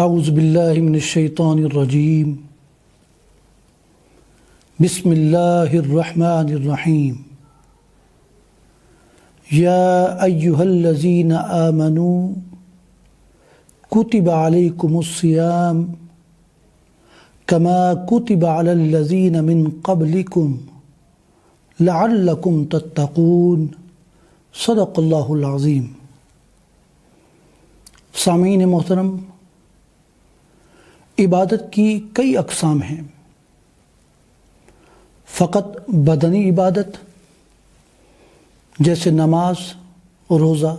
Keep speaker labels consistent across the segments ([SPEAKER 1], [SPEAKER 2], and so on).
[SPEAKER 1] اعوذ باللہ من الشیطان الرجیم بسم اللہ الرحمن الرحیم یا ایہا الذین آمنوا کتب علیکم الصیام کما کتب علی الذین من قبلکم لعلکم تتقون صدق اللہ العظیم۔ سامعین محترم، عبادت کی کئی اقسام ہیں۔ فقط بدنی عبادت جیسے نماز اور روزہ،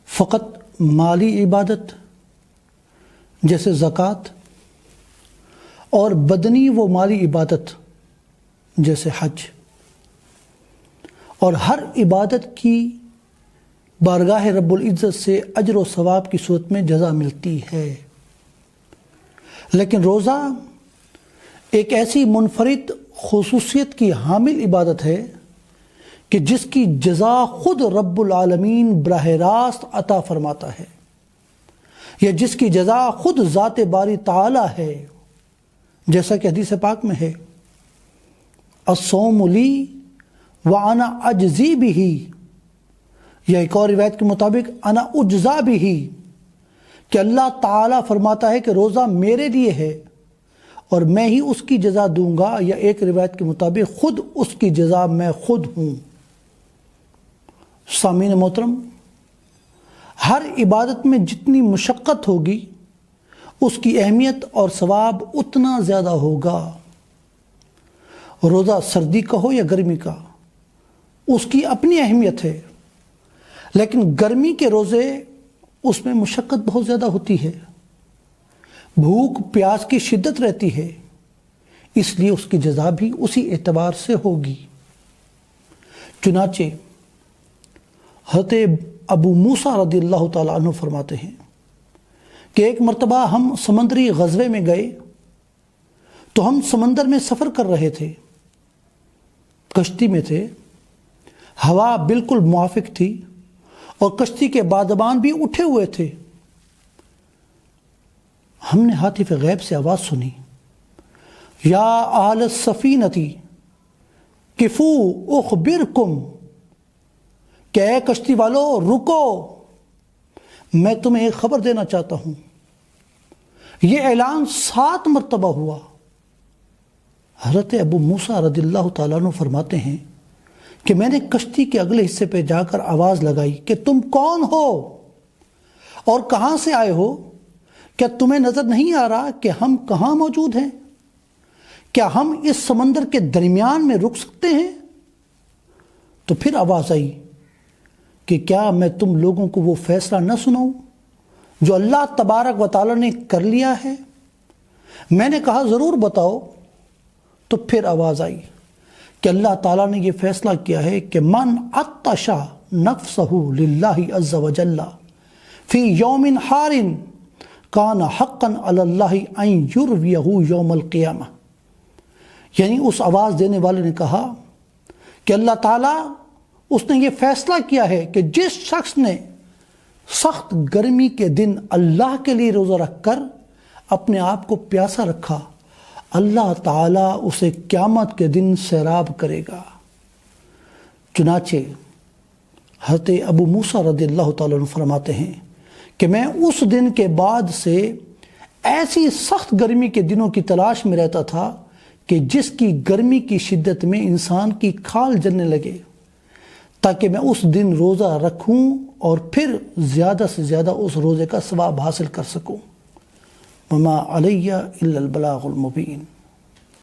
[SPEAKER 1] فقط مالی عبادت جیسے زکوٰۃ، اور بدنی و مالی عبادت جیسے حج۔ اور ہر عبادت کی بارگاہ رب العزت سے اجر و ثواب کی صورت میں جزا ملتی ہے، لیکن روزہ ایک ایسی منفرد خصوصیت کی حامل عبادت ہے کہ جس کی جزا خود رب العالمین براہ راست عطا فرماتا ہے، یا جس کی جزا خود ذات باری تعالی ہے، جیسا کہ حدیث پاک میں ہے الصوم لی وانا اجزی بہ، یا ایک اور روایت کے مطابق انا اجزا بہ، کہ اللہ تعالیٰ فرماتا ہے کہ روزہ میرے لیے ہے اور میں ہی اس کی جزا دوں گا، یا ایک روایت کے مطابق خود اس کی جزا میں خود ہوں۔ سامعین محترم، ہر عبادت میں جتنی مشقت ہوگی اس کی اہمیت اور ثواب اتنا زیادہ ہوگا۔ روزہ سردی کا ہو یا گرمی کا، اس کی اپنی اہمیت ہے، لیکن گرمی کے روزے اس میں مشقت بہت زیادہ ہوتی ہے، بھوک پیاس کی شدت رہتی ہے، اس لیے اس کی جزا بھی اسی اعتبار سے ہوگی۔ چنانچہ حضرت ابو موسیٰ رضی اللہ تعالیٰ عنہ فرماتے ہیں کہ ایک مرتبہ ہم سمندری غزوے میں گئے تو ہم سمندر میں سفر کر رہے تھے، کشتی میں تھے، ہوا بالکل موافق تھی اور کشتی کے بادبان بھی اٹھے ہوئے تھے۔ ہم نے ہاتف غیب سے آواز سنی، یا اہل السفینۃ کفو اخبرکم، کہ اے کشتی والو رکو، میں تمہیں ایک خبر دینا چاہتا ہوں۔ یہ اعلان 7 مرتبہ ہوا۔ حضرت ابو موسیٰ رضی اللہ تعالیٰ عنہ فرماتے ہیں کہ میں نے کشتی کے اگلے حصے پہ جا کر آواز لگائی کہ تم کون ہو اور کہاں سے آئے ہو؟ کیا تمہیں نظر نہیں آ رہا کہ ہم کہاں موجود ہیں؟ کیا ہم اس سمندر کے درمیان میں رک سکتے ہیں؟ تو پھر آواز آئی کہ کیا میں تم لوگوں کو وہ فیصلہ نہ سناؤں جو اللہ تبارک و تعالیٰ نے کر لیا ہے؟ میں نے کہا ضرور بتاؤ۔ تو پھر آواز آئی کہ اللہ تعالیٰ نے یہ فیصلہ کیا ہے کہ من عطش نفسہ للہ عز وجل فی یوم حار کان حقا علی اللہ ان یرویہ یوم القیامہ، یعنی اس آواز دینے والے نے کہا کہ اللہ تعالیٰ اس نے یہ فیصلہ کیا ہے کہ جس شخص نے سخت گرمی کے دن اللہ کے لیے روزہ رکھ کر اپنے آپ کو پیاسا رکھا، اللہ تعالیٰ اسے قیامت کے دن سیراب کرے گا۔ چنانچہ حضرت ابو موسیٰ رضی اللہ تعالیٰ عنہ فرماتے ہیں کہ میں اس دن کے بعد سے ایسی سخت گرمی کے دنوں کی تلاش میں رہتا تھا کہ جس کی گرمی کی شدت میں انسان کی کھال جلنے لگے، تاکہ میں اس دن روزہ رکھوں اور پھر زیادہ سے زیادہ اس روزے کا ثواب حاصل کر سکوں۔ وما علیہ الا البلاغ المبین۔